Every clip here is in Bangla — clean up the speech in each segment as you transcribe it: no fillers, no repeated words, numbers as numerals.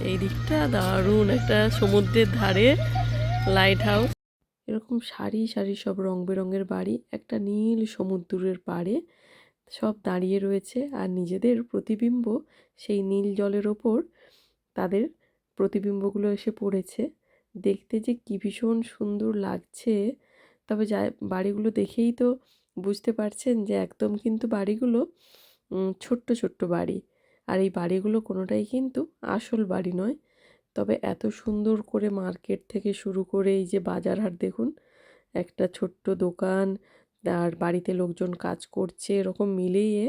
এই দিকটা দারুণ একটা সমুদ্রের ধারে লাইট হাউস। এরকম সারি সারি সব রং বেরঙের বাড়ি একটা নীল সমুদ্রের পাড়ে সব দাঁড়িয়ে রয়েছে, আর নিজেদের প্রতিবিম্ব সেই নীল জলের ওপর তাদের প্রতিবিম্বগুলো এসে পড়েছে। দেখতে যে কি ভীষণ সুন্দর লাগছে। তবে যা বাড়িগুলো দেখেই তো বুঝতে পারছেন যে একদম কিন্তু বাড়িগুলো ছোট্ট ছোট্ট বাড়ি। আর এই বাড়িগুলো কোনোটাই কিন্তু আসল বাড়ি নয়। তবে এত সুন্দর করে মার্কেট থেকে শুরু করে এই যে বাজার হাট দেখুন, একটা ছোট্ট দোকান, আর বাড়িতে লোকজন কাজ করছে, এরকম মিলিয়ে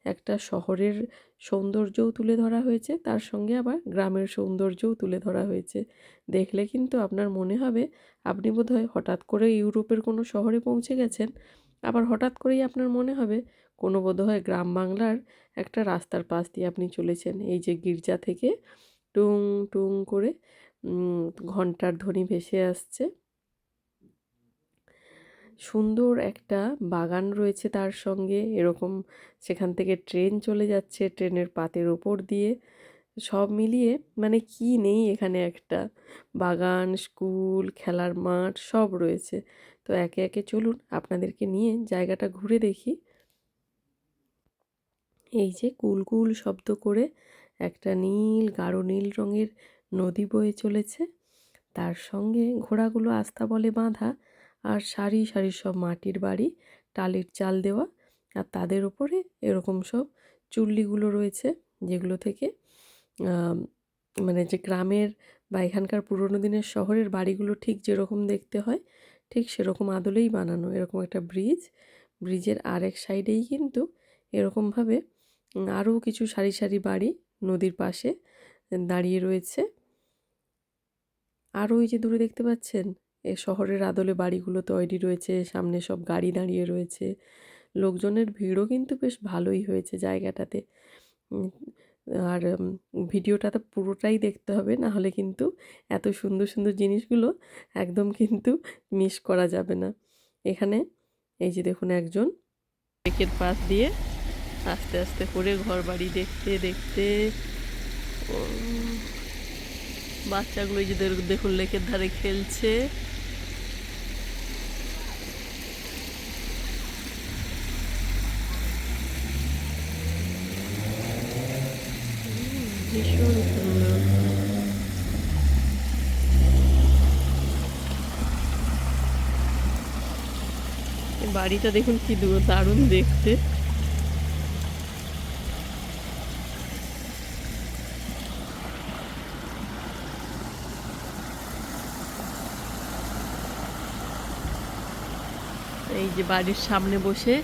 একটা শহরের সৌন্দর্যও তুলে ধরা হয়েছে, তার সঙ্গে আবার গ্রামের সৌন্দর্যও তুলে ধরা হয়েছে। দেখলে কিন্তু আপনার মনে হবে আপনি বোধহয় হঠাৎ করে ইউরোপের কোনো শহরে পৌঁছে গেছেন, আবার হঠাৎ করেই আপনার মনে হবে কোনো বোধহয় গ্রাম বাংলার একটা রাস্তার পাশ দিয়ে আপনি চলেছেন। এই যে গির্জা থেকে টুং টুং করে ঘন্টার ধ্বনি ভেসে আসছে। সুন্দর একটা বাগান রয়েছে তার সঙ্গে, এরকম সেখান থেকে ট্রেন চলে যাচ্ছে ট্রেনের পাতের ওপর দিয়ে। সব মিলিয়ে মানে কি নেই এখানে, একটা বাগান, স্কুল, খেলার মাঠ সব রয়েছে। তো একে একে চলুন আপনাদেরকে নিয়ে জায়গাটা ঘুরে দেখি। এই যে কুলকুল শব্দ করে একটা নীল, গাঢ় নীল রঙের নদী বয়ে চলেছে, তার সঙ্গে ঘোড়াগুলো আস্তাবলে বাঁধা, আর সারি সারি সব মাটির বাড়ি, টালির চাল দেওয়া, আর তাদের উপরে এরকম সব চুল্লিগুলো রয়েছে, যেগুলো থেকে মানে যে গ্রামের বা এখানকার পুরোনো দিনের শহরের বাড়িগুলো ঠিক যেরকম দেখতে হয় ঠিক সেরকম আদলেই বানানো। এরকম একটা ব্রিজ, ব্রিজের আরেক সাইডেই কিন্তু এরকমভাবে আরও কিছু সারি সারি বাড়ি নদীর পাশে দাঁড়িয়ে রয়েছে। আর ওই যে দূরে দেখতে পাচ্ছেন এ শহরের আদলে বাড়িগুলো তৈরি রয়েছে, সামনে সব গাড়ি দাঁড়িয়ে রয়েছে, লোকজনের ভিড়ও কিন্তু বেশ ভালোই হয়েছে জায়গাটাতে। আর ভিডিওটা তো পুরোটাই দেখতে হবে, না হলে কিন্তু এত সুন্দর সুন্দর জিনিসগুলো একদম কিন্তু মিস করা যাবে না। এখানে এই যে দেখুন একজন লেকের পাশ দিয়ে আস্তে আস্তে করে ঘর বাড়ি দেখতে দেখতে বাচ্চাগুলো এই যে দেখুন লেকের ধারে খেলছে। ভীষণ সুন্দর বাড়িটা দেখুন কি দারুণ দেখতে। এই যে বাড়ির সামনে বসে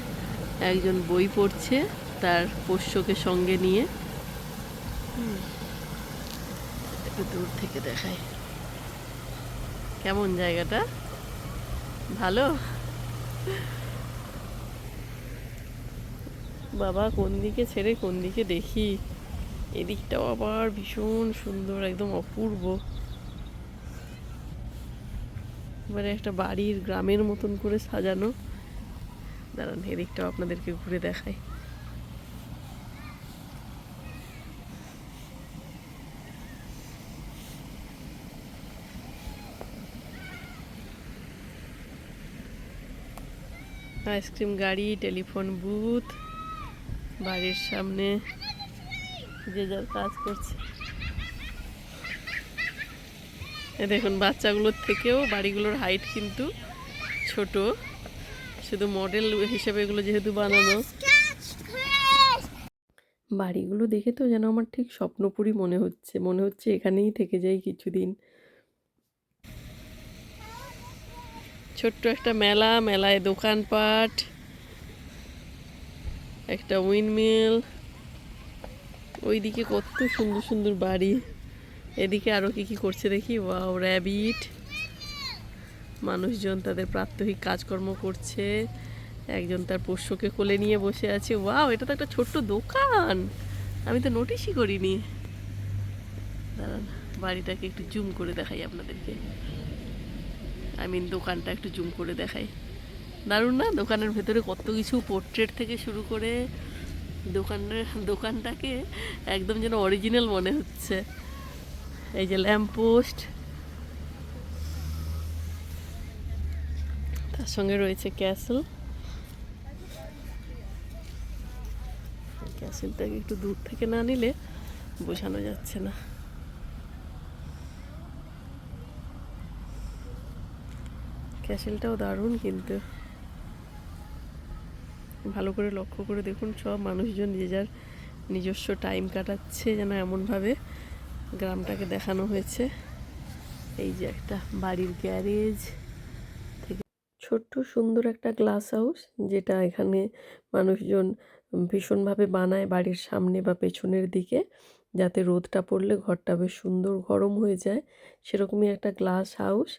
একজন বই পড়ছে তার পোষ্যকে সঙ্গে নিয়ে। একটু দূর থেকে দেখায় কেমন জায়গাটা, ভালো। বাবা কোন দিকে ছেড়ে কোন দিকে দেখি, এদিকটাও আবার ভীষণ সুন্দর, একদম অপূর্ব। মানে একটা বাড়ির গ্রামের মতন করে সাজানো। দাঁড়ান এদিকটাও আপনাদেরকে ঘুরে দেখাই। আইসক্রিম গাড়ি, টেলিফোন বুথ, বাড়ির সামনে যে যার কাজ করছে। এ দেখুন বাচ্চাগুলোর থেকেও বাড়িগুলোর হাইট কিন্তু ছোট, শুধু মডেল হিসেবে এগুলো যেহেতু বানানো। বাড়িগুলো দেখে তো যেন আমার ঠিক স্বপ্নপুরী মনে হচ্ছে, মনে হচ্ছে এখানেই থেকে যাই কিছুদিন। ছোট্ট একটা মেলা, মেলায় দোকানপাট, একটা উইন্ডমিল, ওইদিকে কত সুন্দর সুন্দর বাড়ি, এদিকে আরও কি কি করছে দেখি। ওয়াও, র্যাবিট, মানুষজন তাদের প্রাত্যহিক কাজকর্ম করছে, একজন তার পোষ্যকে কোলে নিয়ে বসে আছে। ওয়াও, এটা তো একটা ছোট্ট দোকান, আমি তো নোটিশই করিনি। দাঁড়ান বাড়িটাকে একটু জুম করে দেখাই আপনাদেরকে, দোকানটা একটু জুম করে দেখাই। দারুণ না? দোকানের ভেতরে কত কিছু, পোর্ট্রেট থেকে শুরু করে দোকানটাকে একদম যেন অরিজিনাল মনে হচ্ছে। এই যে ল্যাম্প পোস্ট, তার সঙ্গে রয়েছে ক্যাসেল। ক্যাসেলটাকে একটু দূর থেকে না নিলে বোঝানো যাচ্ছে না। ক্যাসেলটাও দারুণ, কিন্তু ভালো করে লক্ষ্য করে দেখুন, সব মানুষজন যে যার নিজস্ব টাইম কাটাচ্ছে, যেন এমনভাবে গ্রামটাকে দেখানো হয়েছে। এই যে একটা বাড়ির গ্যারেজ থেকে ছোট্ট সুন্দর একটা গ্লাস হাউস, যেটা এখানে মানুষজন ভীষণভাবে বানায় বাড়ির সামনে বা পেছনের দিকে, যাতে রোদটা পড়লে ঘরটা বেশ সুন্দর গরম হয়ে যায়। সেরকমই একটা গ্লাস হাউস,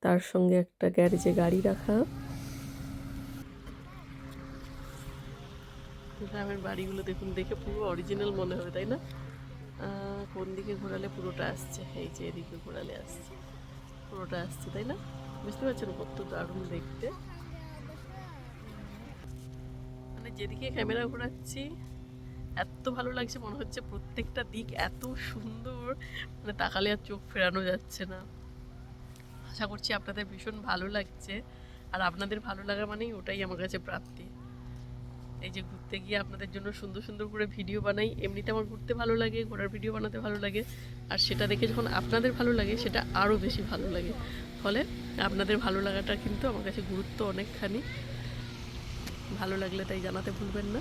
তার সঙ্গে একটা গ্যারেজে গাড়ি রাখা। গ্রামের বাড়িগুলো দেখুন, দেখে পুরো অরিজিনাল মনে হবে, তাই না? কোন দিকে ঘোরালে পুরোটা আসছে, এই যে এদিকে ঘোরালে আসছে, পুরোটা আসছে, তাই না? বুঝতে পারছেন কত দারুণ দেখতে। মানে যেদিকে ক্যামেরা ঘোরাচ্ছি এত ভালো লাগছে, মনে হচ্ছে প্রত্যেকটা দিক এত সুন্দর, মানে তাকালে আর চোখ ফেরানো যাচ্ছে না। আশা করছি আপনাদের ভীষণ ভালো লাগছে, আর আপনাদের ভালো লাগা মানেই ওটাই আমার কাছে প্রাপ্তি। এই যে ঘুরতে গিয়ে আপনাদের জন্য সুন্দর সুন্দর করে ভিডিও বানাই, এমনিতে আমার ঘুরতে ভালো লাগে, ঘোরার ভিডিও বানাতে ভালো লাগে, আর সেটা দেখে যখন আপনাদের ভালো লাগে সেটা আরও বেশি ভালো লাগে। ফলে আপনাদের ভালো লাগাটা কিন্তু আমার কাছে গুরুত্ব অনেকখানি। ভালো লাগলে তাই জানাতে ভুলবেন না।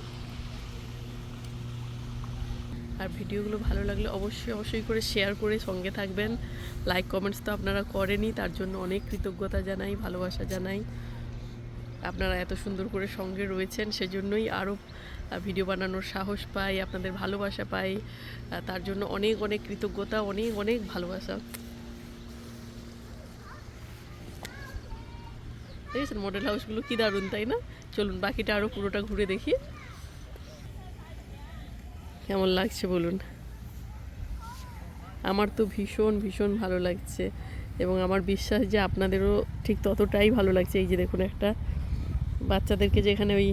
আর ভিডিওগুলো ভালো লাগলে অবশ্যই করে শেয়ার করে সঙ্গে থাকবেন। লাইক কমেন্টস তো আপনারা করেনই, তার জন্য অনেক কৃতজ্ঞতা জানাই, ভালোবাসা জানাই। আপনারা এত সুন্দর করে সঙ্গে রয়েছেন, সেজন্যই আরও ভিডিও বানানোর সাহস পাই, আপনাদের ভালোবাসা পাই, তার জন্য অনেক অনেক কৃতজ্ঞতা, অনেক অনেক ভালোবাসা। দেখেছেন মডেল হাউসগুলো কি দারুণ, তাই না? চলুন বাকিটা আরও পুরোটা ঘুরে দেখি, কেমন লাগছে বলুন। আমার তো ভীষণ ভীষণ ভালো লাগছে, এবং আমার বিশ্বাস যে আপনাদেরও ঠিক ততটাই ভালো লাগছে। এই যে দেখুন, একটা বাচ্চাদেরকে যে এখানে ওই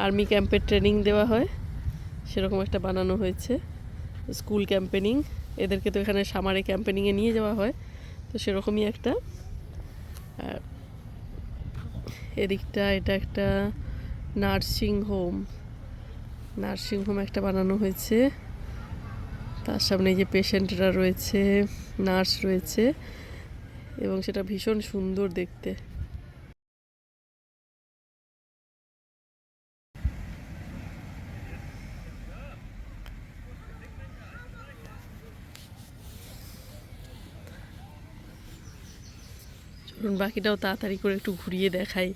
আর্মি ক্যাম্পের ট্রেনিং দেওয়া হয়, সেরকম একটা বানানো হয়েছে, স্কুল ক্যাম্পেনিং। এদেরকে তো এখানে সামারে ক্যাম্পেনিংয়ে নিয়ে যাওয়া হয়, তো সেরকমই একটা। আর এদিকটা এটা একটা নার্সিং হোম একটা বানানো হয়েছে। তার সামনে যে পেশেন্টরা রয়েছে, নার্স রয়েছে, এবং সেটা ভীষণ সুন্দর দেখতে। চলুন বাকিটাও তাড়াতাড়ি করে একটু ঘুরিয়ে দেখাই।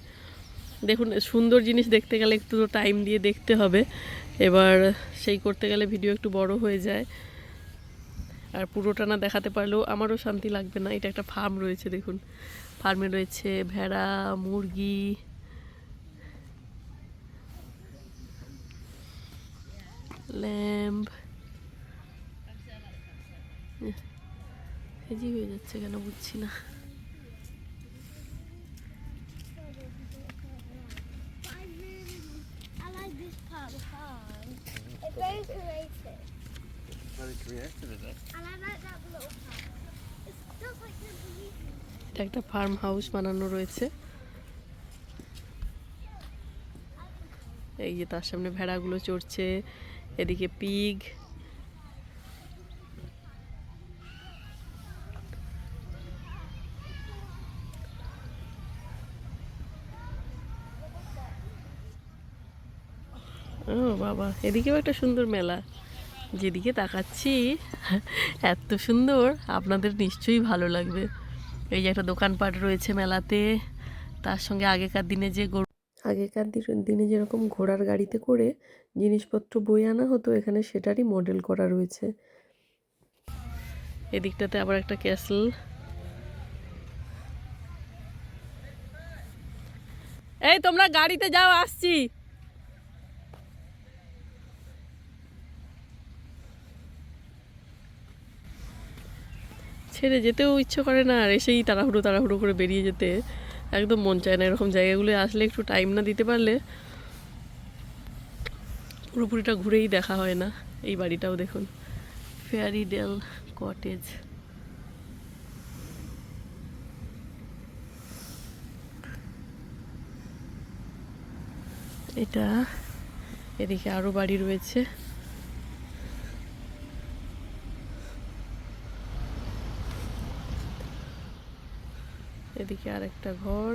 দেখুন, সুন্দর জিনিস দেখতে গেলে একটু টাইম দিয়ে দেখতে হবে, এবার সেই করতে গেলে ভিডিও একটু বড় হয়ে যায়, আর পুরোটা না দেখাতে পারলেও আমারও শান্তি লাগবে না। এটা একটা ফার্ম রয়েছে, দেখুন, ফার্মে রয়েছে ভেড়া, মুরগি, ল্যাম্ব। হেজি হয়ে যাচ্ছে কেন বুঝছি না। এটা একটা ফার্ম হাউস বানানো রয়েছে। এই যে তার সামনে ভেড়াগুলো চড়ছে, এদিকে পিগ। ও বাবা, এদিকেও একটা সুন্দর মেলা, যেদিকে তাকাচ্ছি এত সুন্দর, আপনাদের নিশ্চয়ই ভালো লাগবে। এই যে একটা দোকানপাট রয়েছে মেলাতে, তার সঙ্গে আগেকার দিনে যেরকম ঘোড়ার গাড়িতে করে জিনিসপত্র বয়ে আনা হতো, এখানে সেটারই মডেল করা রয়েছে। এদিকটাতে আবার একটা ক্যাসেল। এই তোমরা গাড়িতে যাও, আসছি। ছেড়ে যেতেও ইচ্ছে করে না, আর এসেই তাড়াহুড়ো করে বেরিয়ে যেতে একদম মন চায় না। এরকম জায়গাগুলো আসলে একটু টাইম না দিতে পারলে পুরোপুরিটা ঘুরেই দেখা হয় না। এই বাড়িটাও দেখুন, ফেয়ারি ডেল কটেজ। এটা এদিকে আরও বাড়ি রয়েছে। এদিকে আরেকটা ঘর,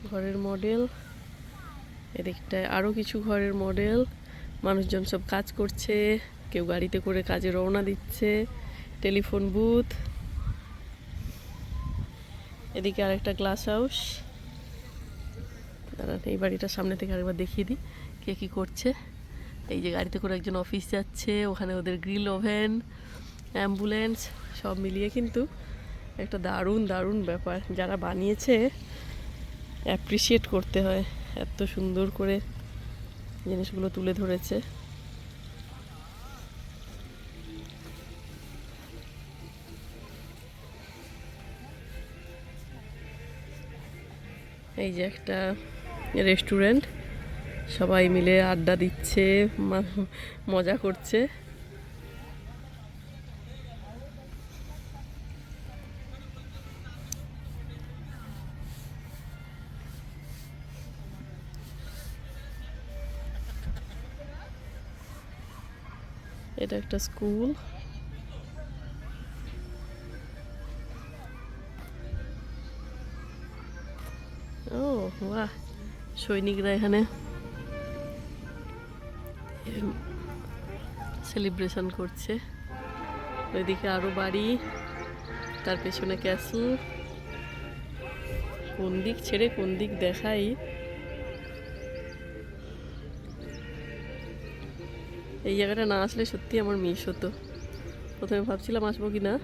ঘরের মডেল। এদিকটায় আরও কিছু ঘরের মডেল। মানুষজন সব কাজ করছে, কেউ গাড়িতে করে কাজে রওনা দিচ্ছে। Telephone booth. এদিকে আরেকটা গ্লাস হাউস। দাঁড়ান, এই বাড়িটার সামনে থেকে আরেকবার দেখিয়ে দিই কে কী করছে। এই যে গাড়িতে করে একজন অফিস যাচ্ছে, ওখানে ওদের গ্রিল ওভেন, অ্যাম্বুলেন্স সব মিলিয়ে কিন্তু একটা দারুণ দারুণ ব্যাপার। যারা বানিয়েছে অ্যাপ্রিসিয়েট করতে হয়, এত সুন্দর করে জিনিসগুলো তুলে ধরেছে। এই যে একটা রেস্টুরেন্ট, সবাই মিলে আড্ডা দিচ্ছে, মজা করছে। এটা একটা স্কুল। ও বাহ, সৈনিকরা এখানে সেলিব্রেশন করছে। ওইদিকে আরো বাড়ি, তার পেছনে ক্যাসল। কোন দিক ছেড়ে কোন দিক দেখাই। এই জায়গাটা না আসলে সত্যি আমার মিস হতো। প্রথমে ভাবছিলাম আসবো কি না,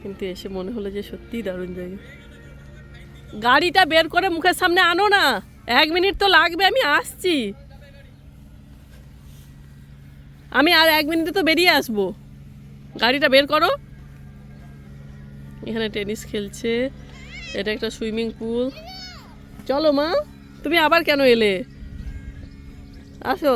কিন্তু এসে মনে হলো যে সত্যিই দারুণ জায়গা। গাড়িটা বের করে মুখের সামনে আনো না, 1 মিনিট তো লাগবে, আমি আসছি। আমি আর 1 মিনিটে তো বেরিয়ে আসবো, গাড়িটা বের করো। এখানে টেনিস খেলছে, এটা একটা সুইমিং পুল। চলো মা, তুমি আবার কেন এলে? আসো।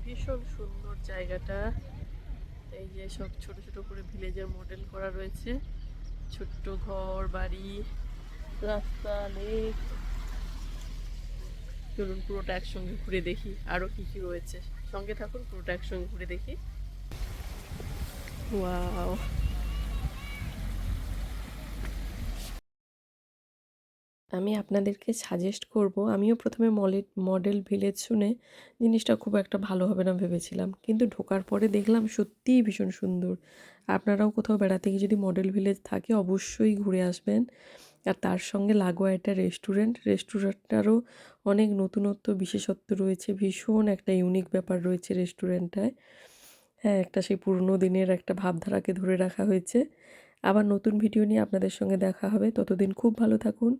ভীষণ সুন্দর জায়গাটা। এই যে সব ছোট ছোট করে ভিলেজের মডেল করা রয়েছে, ছোট্ট ঘর বাড়ি, রাস্তা, লেক। চলুন পুরোটা একসঙ্গে ঘুরে দেখি আরো কি কি রয়েছে। সঙ্গে থাকুন, পুরোটা একসঙ্গে ঘুরে দেখি। ওয়াও, আমি আপনাদেরকে সাজেস্ট করব। আমিও প্রথমে মডেল ভিলেজ শুনে জিনিসটা খুব একটা ভালো হবে না ভেবেছিলাম, কিন্তু ঢোকার পরে দেখলাম সত্যিই ভীষণ সুন্দর। আপনারাও কোথাও বেড়াতে গিয়ে যদি মডেল ভিলেজ থাকে অবশ্যই ঘুরে আসবেন। আর তার সঙ্গে লাগোয়া একটা রেস্টুরেন্টটারও অনেক নতুনত্ব বিশেষত্ব রয়েছে, ভীষণ একটা ইউনিক ব্যাপার রয়েছে রেস্টুরেন্টটায়। হ্যাঁ, একটা সেই পুরনো দিনের একটা ভাবধারাকে ধরে রাখা হয়েছে। আবার নতুন ভিডিও নিয়ে আপনাদের সঙ্গে দেখা হবে, ততদিন খুব ভালো থাকুন।